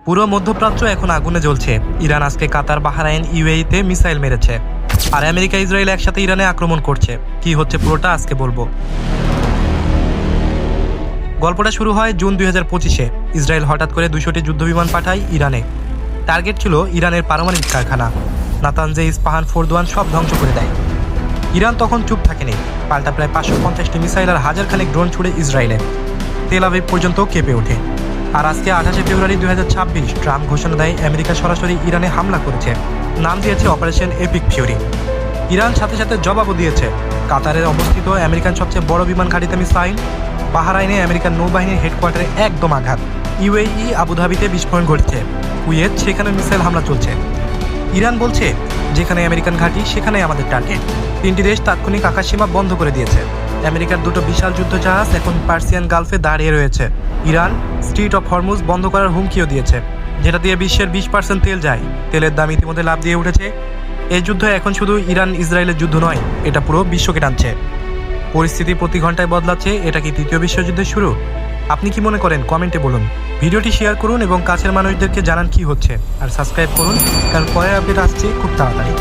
পুরো মধ্যপ্রাচ্য এখন আগুনে জ্বলছে। ইরান আজকে কাতার, বাহরাইন, ইউএইতে মিসাইল মেরেছে, আর আমেরিকা, ইসরায়েল একসাথে ইরানে আক্রমণ করছে। কি হচ্ছে পুরোটা আজকে বলবো। গল্পটা শুরু হয় জুন 2025-এ। ইসরায়েল হঠাৎ করে 200টি যুদ্ধবিমান পাঠায় ইরানে। টার্গেট ছিল ইরানের পারমাণবিক কারখানা। নাতানজে, ইস্পাহান, ফোরদোয়ান সব ধ্বংস করে দেয়। ইরান তখন চুপ থাকেনি, পাল্টা প্রায় 550টি মিসাইল আর হাজারখানেক ড্রোন ছুড়ে ইসরায়েলে। তেল আবিব পর্যন্ত কেঁপে ওঠে। আর আজকে 28 ফেব্রুয়ারি 2026 ট্রাম্প ঘোষণা দেয় আমেরিকা সরাসরি ইরানে হামলা করেছে। নাম দিয়েছে অপারেশন এপিক ফিউরি। ইরান সাথে সাথে জবাবও দিয়েছে। কাতারের অবস্থিত আমেরিকান সবচেয়ে বড় বিমান ঘাঁটিতে মিসাইল, বাহরাইনে আমেরিকান নৌবাহিনীর হেডকোয়ার্টারে একদম আঘাত, ইউএই আবুধাবিতে বিস্ফোরণ ঘটছে, কুয়েত সেখানে মিসাইল হামলা চলছে। ইরান বলছে যেখানে আমেরিকান ঘাঁটি সেখানেই আমাদের টার্গেট। 3টি দেশ তাৎক্ষণিক আকাশসীমা বন্ধ করে দিয়েছে। আমেরিকার 2টো বিশাল যুদ্ধজাহাজ এখন পার্সিয়ান গালফে দাঁড়িয়ে রয়েছে। ইরান স্ট্রিট অফ হরমুজ বন্ধ করার হুমকিও দিয়েছে, যেটা দিয়ে বিশ্বের 20% তেল যায়। তেলের দাম ইতিমধ্যে লাফ দিয়ে উঠেছে। এই যুদ্ধ এখন শুধু ইরান ইসরায়েলের যুদ্ধ নয়, এটা পুরো বিশ্বকে টানছে। পরিস্থিতি প্রতি ঘন্টায় বদলাচ্ছে। এটা কি তৃতীয় বিশ্বযুদ্ধের শুরু? আপনি কি মনে করেন কমেন্টে বলুন। ভিডিওটি শেয়ার করুন এবং কাছের মানুষদেরকে জানান কি হচ্ছে। আর সাবস্ক্রাইব করুন, কারণ পরের আপডেট আসছে খুব তাড়াতাড়ি।